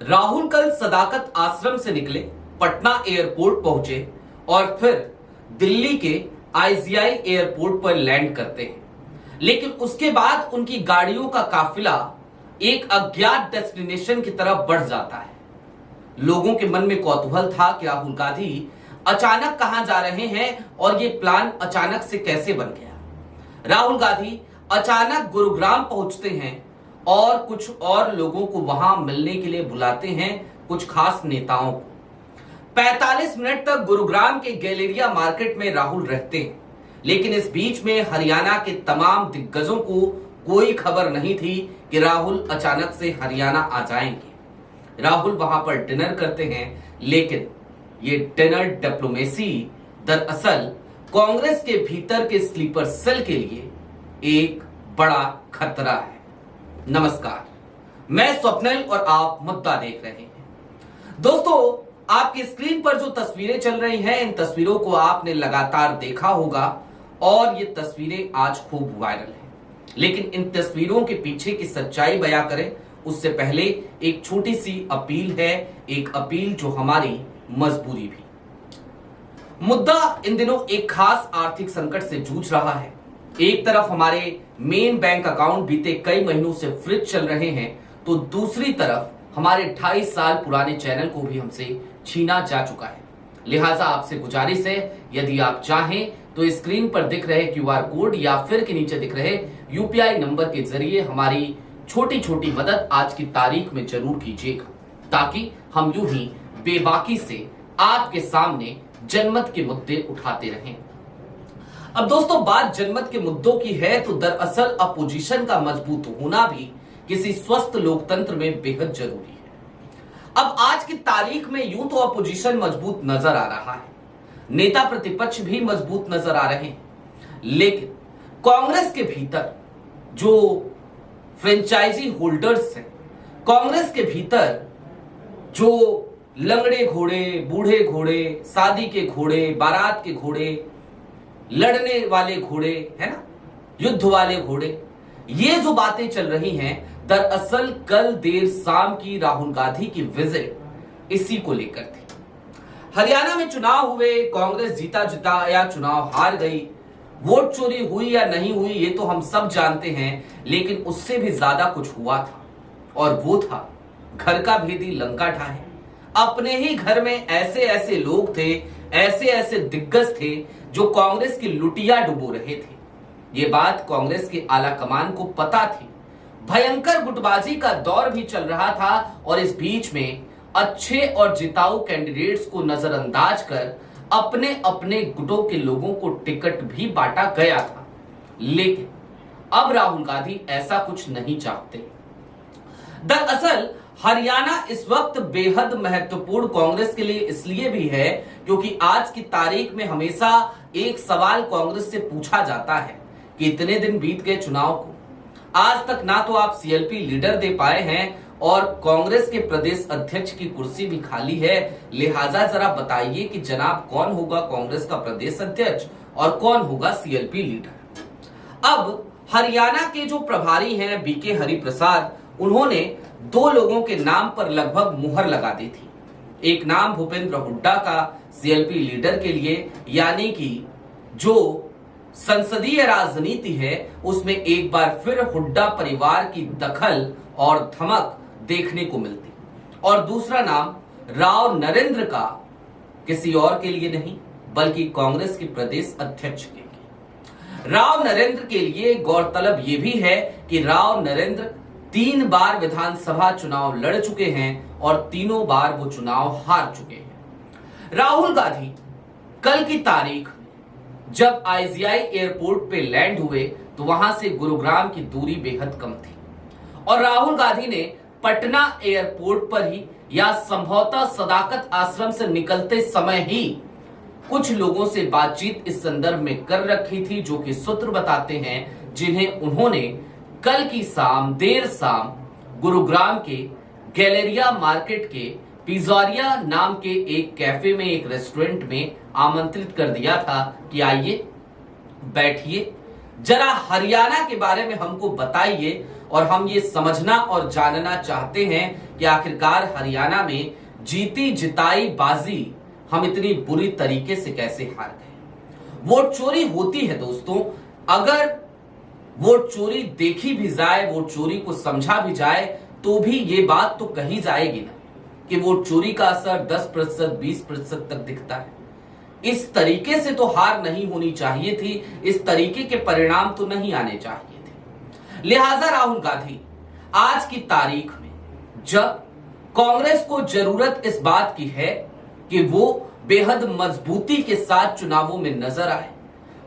राहुल कल सदाकत आश्रम से निकले, पटना एयरपोर्ट पहुंचे और फिर दिल्ली के आईजीआई एयरपोर्ट पर लैंड करते हैं। लेकिन उसके बाद उनकी गाड़ियों का काफिला एक अज्ञात डेस्टिनेशन की तरफ बढ़ जाता है। लोगों के मन में कौतूहल था कि राहुल गांधी अचानक कहां जा रहे हैं और ये प्लान अचानक से कैसे बन गया। राहुल गांधी अचानक गुरुग्राम पहुंचते हैं और कुछ और लोगों को वहां मिलने के लिए बुलाते हैं, कुछ खास नेताओं को। 45 मिनट तक गुरुग्राम के गैलेरिया मार्केट में राहुल रहते हैं, लेकिन इस बीच में हरियाणा के तमाम दिग्गजों को कोई खबर नहीं थी कि राहुल अचानक से हरियाणा आ जाएंगे। राहुल वहां पर डिनर करते हैं, लेकिन ये डिनर डिप्लोमेसी दरअसल कांग्रेस के भीतर के स्लीपर सेल के लिए एक बड़ा खतरा है। नमस्कार, मैं स्वप्निल और आप मुद्दा देख रहे हैं। दोस्तों, आपकी स्क्रीन पर जो तस्वीरें चल रही हैं, इन तस्वीरों को आपने लगातार देखा होगा और ये तस्वीरें आज खूब वायरल हैं। लेकिन इन तस्वीरों के पीछे की सच्चाई बयां करें उससे पहले एक छोटी सी अपील है, एक अपील जो हमारी मजबूरी भी। मुद्दा इन दिनों एक खास आर्थिक संकट से जूझ रहा है। एक तरफ हमारे मेन बैंक अकाउंट बीते कई महीनों से फ्रीज चल रहे हैं, तो दूसरी तरफ हमारे 28 साल पुराने चैनल को भी हमसे छीना जा चुका है। लिहाजा आपसे गुजारिश है, यदि आप चाहें तो स्क्रीन पर दिख रहे क्यूआर कोड या फिर के नीचे दिख रहे यूपीआई नंबर के जरिए हमारी छोटी छोटी मदद आज की तारीख में जरूर कीजिएगा, ताकि हम यूं ही बेबाकी से आपके सामने जनमत के मुद्दे उठाते रहें। अब दोस्तों, बात जनमत के मुद्दों की है तो दरअसल अपोजिशन का मजबूत होना भी किसी स्वस्थ लोकतंत्र में बेहद जरूरी है। अब आज की तारीख में यूं तो अपोजिशन मजबूत नजर आ रहा है, नेता प्रतिपक्ष भी मजबूत नजर आ रहे हैं, लेकिन कांग्रेस के भीतर जो फ्रेंचाइजी होल्डर्स हैं, कांग्रेस के भीतर जो लंगड़े घोड़े, बूढ़े घोड़े, शादी के घोड़े, बारात के घोड़े, लड़ने वाले घोड़े है ना, युद्ध वाले घोड़े, ये जो बातें चल रही हैं, दरअसल कल देर शाम की राहुल गांधी की विजिट इसी को लेकर थी। हरियाणा में चुनाव हुए, कांग्रेस जीता या चुनाव हार गई, वोट चोरी हुई या नहीं हुई ये तो हम सब जानते हैं, लेकिन उससे भी ज्यादा कुछ हुआ था और वो था घर का भेदी लंका ढाहे। अपने ही घर में ऐसे ऐसे लोग थे, ऐसे ऐसे दिग्गज थे जो कांग्रेस की लुटिया डुबो रहे थे। ये बात कांग्रेस के आला कमान को पता थी। भयंकर गुटबाजी का दौर भी चल रहा था और इस बीच में अच्छे और जिताऊ कैंडिडेट्स को नजरअंदाज कर अपने अपने गुटों के लोगों को टिकट भी बांटा गया था। लेकिन अब राहुल गांधी ऐसा कुछ नहीं चाहते। दरअसल हरियाणा इस वक्त बेहद महत्वपूर्ण कांग्रेस के लिए इसलिए भी है क्योंकि आज की तारीख में हमेशा एक सवाल कांग्रेस से पूछा जाता है कि इतने दिन बीत गए चुनाव को, आज तक ना तो आप सीएलपी लीडर दे पाए हैं और कांग्रेस के प्रदेश अध्यक्ष की कुर्सी भी खाली है। लिहाजा जरा बताइए कि जनाब कौन होगा कांग्रेस का प्रदेश अध्यक्ष और कौन होगा सीएलपी लीडर। अब हरियाणा के जो प्रभारी हैं बीके हरिप्रसाद, उन्होंने दो लोगों के नाम पर लगभग मुहर लगा दी थी। एक नाम भूपेंद्र हुड्डा का सीएलपी लीडर के लिए, यानी कि जो संसदीय राजनीति है उसमें एक बार फिर हुड्डा परिवार की दखल और धमक देखने को मिलती, और दूसरा नाम राव नरेंद्र का किसी और के लिए नहीं बल्कि कांग्रेस के प्रदेश अध्यक्ष के लिए। राव नरेंद्र के लिए गौरतलब यह भी है कि राव नरेंद्र 3 बार विधानसभा चुनाव लड़ चुके हैं और तीनों बार वो चुनाव हार चुके हैं। राहुल गांधी कल की तारीख जब आईजीआई एयरपोर्ट पे लैंड हुए तो वहां से गुरुग्राम की दूरी बेहद कम थी और राहुल गांधी ने पटना एयरपोर्ट पर ही या संभवतः सदाकत आश्रम से निकलते समय ही कुछ लोगों से बातचीत इस संदर्भ में कर रखी थी, जो कि सूत्र बताते हैं जिन्हें उन्होंने कल की शाम देर शाम गुरुग्राम के गैलेरिया मार्केट के पिज़्ज़ारिया नाम के एक कैफे में, एक रेस्टोरेंट में आमंत्रित कर दिया था कि आइए बैठिए, जरा हरियाणा के बारे में हमको बताइए और हम ये समझना और जानना चाहते हैं कि आखिरकार हरियाणा में जीती जिताई बाजी हम इतनी बुरी तरीके से कैसे हार गए। वोट चोरी होती है दोस्तों, अगर वोट चोरी देखी भी जाए, वोट चोरी को समझा भी जाए, तो भी ये बात तो कही जाएगी ना कि वोट चोरी का असर 10%, 20% तक दिखता है। इस तरीके से तो हार नहीं होनी चाहिए थी, इस तरीके के परिणाम तो नहीं आने चाहिए थे। लिहाजा राहुल गांधी आज की तारीख में जब कांग्रेस को जरूरत इस बात की है कि वो बेहद मजबूती के साथ चुनावों में नजर आए,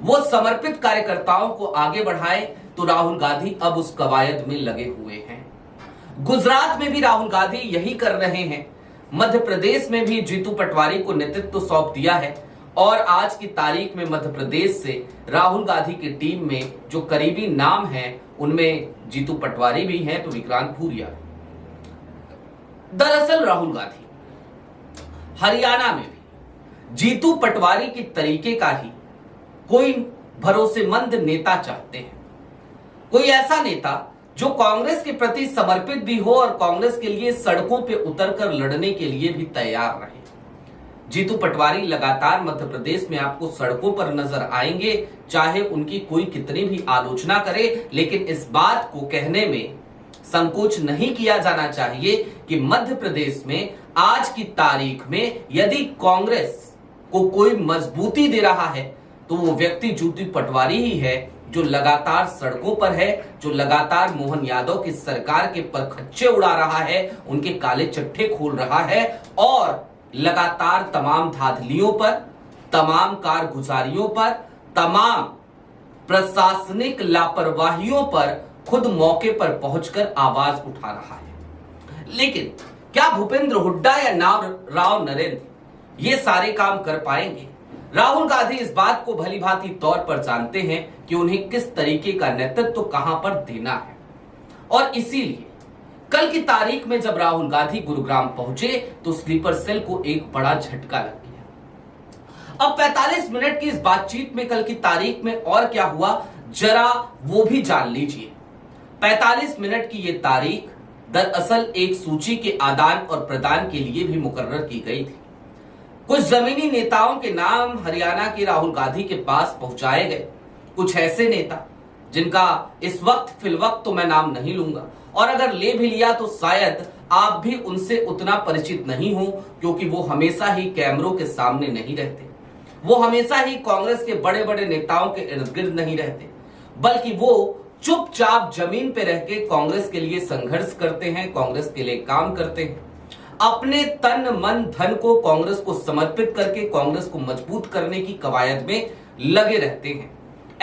वो समर्पित कार्यकर्ताओं को आगे बढ़ाए, तो राहुल गांधी अब उस कवायद में लगे हुए हैं। गुजरात में भी राहुल गांधी यही कर रहे हैं, मध्य प्रदेश में भी जीतू पटवारी को नेतृत्व सौंप दिया है और आज की तारीख में मध्य प्रदेश से राहुल गांधी की टीम में जो करीबी नाम हैं उनमें जीतू पटवारी भी हैं, तो विक्रांत भूरिया। दरअसल राहुल गांधी हरियाणा में भी जीतू पटवारी के तरीके का ही कोई भरोसेमंद नेता चाहते हैं, कोई ऐसा नेता जो कांग्रेस के प्रति समर्पित भी हो और कांग्रेस के लिए सड़कों पे उतरकर लड़ने के लिए भी तैयार रहे। जीतू पटवारी लगातार मध्य प्रदेश में आपको सड़कों पर नजर आएंगे, चाहे उनकी कोई कितनी भी आलोचना करे, लेकिन इस बात को कहने में संकोच नहीं किया जाना चाहिए कि मध्य प्रदेश में आज की तारीख में यदि कांग्रेस को कोई मजबूती दे रहा है तो वो व्यक्ति जीतू पटवारी ही है, जो लगातार सड़कों पर है, जो लगातार मोहन यादव की सरकार के परखच्चे उड़ा रहा है, उनके काले चट्टे खोल रहा है और लगातार तमाम धांधलियों पर, तमाम कारगुजारियों पर, तमाम प्रशासनिक लापरवाहियों पर खुद मौके पर पहुंचकर आवाज उठा रहा है। लेकिन क्या भूपेंद्र हुड्डा या राव नरेंद्र ये सारे काम कर पाएंगे? राहुल गांधी इस बात को भली भांति तौर पर जानते हैं कि उन्हें किस तरीके का नेतृत्व कहां पर देना है, और इसीलिए कल की तारीख में जब राहुल गांधी गुरुग्राम पहुंचे तो स्लीपर सेल को एक बड़ा झटका लग गया। अब 45 मिनट की इस बातचीत में कल की तारीख में और क्या हुआ, जरा वो भी जान लीजिए। 45 मिनट की ये तारीख दरअसल एक सूची के आदान और प्रदान के लिए भी मुकर्रर की गई थी। कुछ जमीनी नेताओं के नाम हरियाणा के राहुल गांधी के पास पहुंचाए गए, कुछ ऐसे नेता जिनका इस वक्त फिलवक्त तो मैं नाम नहीं लूंगा, और अगर ले भी लिया तो शायद आप भी उनसे उतना परिचित नहीं हो, क्योंकि वो हमेशा ही कैमरों के सामने नहीं रहते, वो हमेशा ही कांग्रेस के बड़े बड़े नेताओं के इर्द गिर्द नहीं रहते, बल्कि वो चुपचाप जमीन पे रह के कांग्रेस के लिए संघर्ष करते हैं, कांग्रेस के लिए काम करते हैं, अपने तन मन धन को कांग्रेस को समर्पित करके कांग्रेस को मजबूत करने की कवायद में लगे रहते हैं।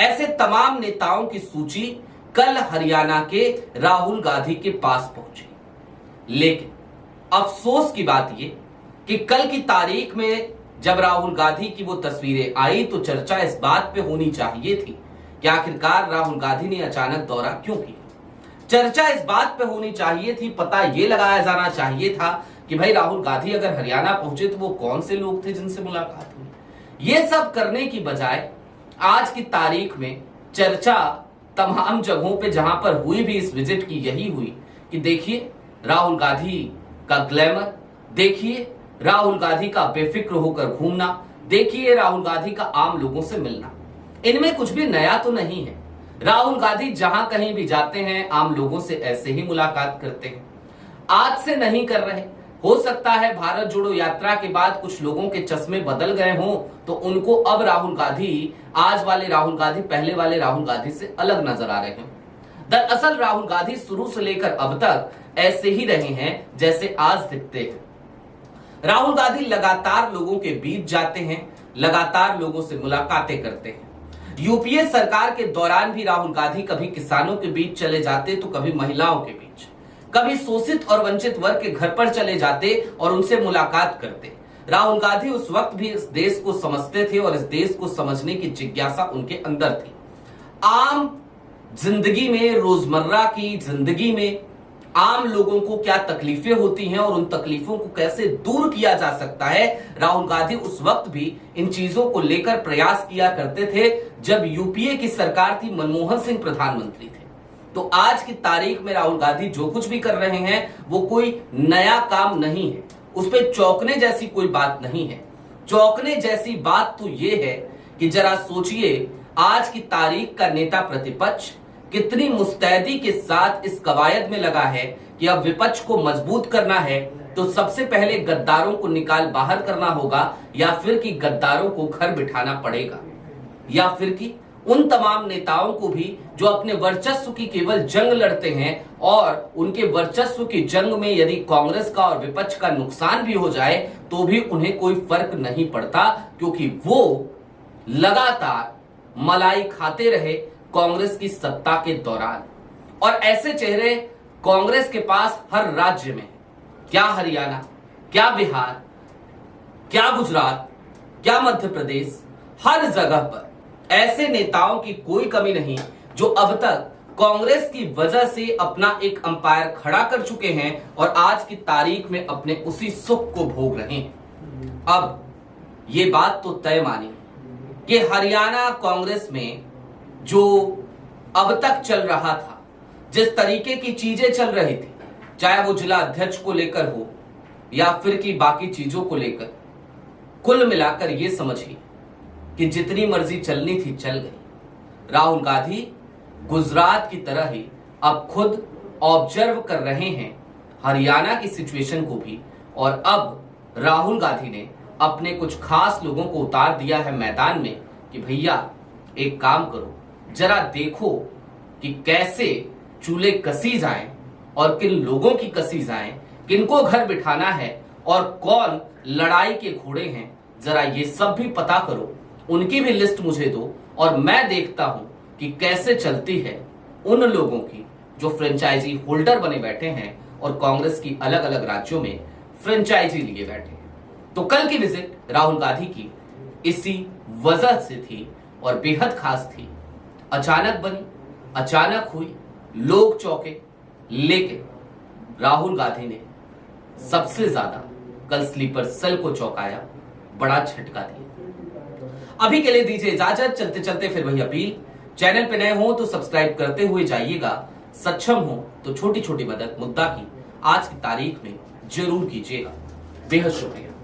ऐसे तमाम नेताओं की सूची कल हरियाणा के राहुल गांधी के पास पहुंची। लेकिन अफसोस की बात यह कि कल की तारीख में जब राहुल गांधी की वो तस्वीरें आई तो चर्चा इस बात पे होनी चाहिए थी कि आखिरकार राहुल गांधी ने अचानक दौरा क्यों किया। चर्चा इस बात पे होनी चाहिए थी, पता यह लगाया जाना चाहिए था कि भाई राहुल गांधी अगर हरियाणा पहुंचे तो वो कौन से लोग थे जिनसे मुलाकात हुई। ये सब करने की बजाय आज की तारीख में चर्चा तमाम जगहों पे जहां पर हुई भी इस विजिट की यही हुई कि देखिए राहुल गांधी का ग्लैमर, देखिए राहुल गांधी का बेफिक्र होकर घूमना, देखिए राहुल गांधी का आम लोगों से मिलना। इनमें कुछ भी नया तो नहीं है। राहुल गांधी जहां कहीं भी जाते हैं आम लोगों से ऐसे ही मुलाकात करते हैं, आज से नहीं कर रहे। हो सकता है भारत जोड़ो यात्रा के बाद कुछ लोगों के चश्मे बदल गए हों, तो उनको अब राहुल गांधी, आज वाले राहुल गांधी पहले वाले राहुल गांधी से अलग नजर आ रहे हैं। दरअसल राहुल गांधी शुरू से लेकर अब तक ऐसे ही रहे हैं जैसे आज दिखते हैं। राहुल गांधी लगातार लोगों के बीच जाते हैं, लगातार लोगों से मुलाकातें करते हैं। यूपीए सरकार के दौरान भी राहुल गांधी कभी किसानों के बीच चले जाते तो कभी महिलाओं के बीच, कभी शोषित और वंचित वर्ग के घर पर चले जाते और उनसे मुलाकात करते। राहुल गांधी उस वक्त भी इस देश को समझते थे और इस देश को समझने की जिज्ञासा उनके अंदर थी। आम जिंदगी में, रोजमर्रा की जिंदगी में आम लोगों को क्या तकलीफें होती हैं और उन तकलीफों को कैसे दूर किया जा सकता है, राहुल गांधी उस वक्त भी इन चीजों को लेकर प्रयास किया करते थे जब यूपीए की सरकार थी, मनमोहन सिंह प्रधानमंत्री थे। तो आज की तारीख में राहुल गांधी जो कुछ भी कर रहे हैं वो कोई नया काम नहीं है, उस पर चौंकने जैसी कोई बात नहीं है। चौंकने जैसी बात तो ये है कि जरा सोचिए, आज की तारीख का नेता प्रतिपक्ष कितनी मुस्तैदी के साथ इस कवायद में लगा है कि अब विपक्ष को मजबूत करना है तो सबसे पहले गद्दारों को निकाल बाहर करना होगा, या फिर कि गद्दारों को घर बिठाना पड़ेगा, या फिर कि उन तमाम नेताओं को भी जो अपने वर्चस्व की केवल जंग लड़ते हैं और उनके वर्चस्व की जंग में यदि कांग्रेस का और विपक्ष का नुकसान भी हो जाए तो भी उन्हें कोई फर्क नहीं पड़ता, क्योंकि वो लगातार मलाई खाते रहे कांग्रेस की सत्ता के दौरान। और ऐसे चेहरे कांग्रेस के पास हर राज्य में, क्या हरियाणा, क्या बिहार, क्या गुजरात, क्या मध्य प्रदेश, हर जगह पर ऐसे नेताओं की कोई कमी नहीं जो अब तक कांग्रेस की वजह से अपना एक अंपायर खड़ा कर चुके हैं और आज की तारीख में अपने उसी सुख को भोग रहे हैं। अब ये बात तो तय मानी कि हरियाणा कांग्रेस में जो अब तक चल रहा था, जिस तरीके की चीजें चल रही थी, चाहे वो जिला अध्यक्ष को लेकर हो या फिर की बाकी चीजों को लेकर, कुल मिलाकर ये समझिए कि जितनी मर्जी चलनी थी चल गई। राहुल गांधी गुजरात की तरह ही अब खुद ऑब्जर्व कर रहे हैं हरियाणा की सिचुएशन को भी, और अब राहुल गांधी ने अपने कुछ खास लोगों को उतार दिया है मैदान में कि भैया एक काम करो, जरा देखो कि कैसे चूल्हे कसी जाएं और किन लोगों की कसी जाएं, किनको घर बिठाना है और कौन लड़ाई के घोड़े हैं, जरा ये सब भी पता करो, उनकी भी लिस्ट मुझे दो और मैं देखता हूं कि कैसे चलती है उन लोगों की जो फ्रेंचाइजी होल्डर बने बैठे हैं और कांग्रेस की अलग अलग राज्यों में फ्रेंचाइजी लिए बैठे हैं। तो कल की विजिट राहुल गांधी की इसी वजह से थी और बेहद खास थी। अचानक बनी, अचानक हुई, लोग चौंके, लेकिन राहुल गांधी ने सबसे ज्यादा कल स्लीपर सेल को चौंकाया, बड़ा झटका दिया। अभी के लिए दीजिए इजाजत, चलते चलते फिर वही अपील, चैनल पे नए हो तो सब्सक्राइब करते हुए जाइएगा, सक्षम हो तो छोटी छोटी मदद मुद्दा की आज की तारीख में जरूर कीजिएगा। बेहद शुक्रिया।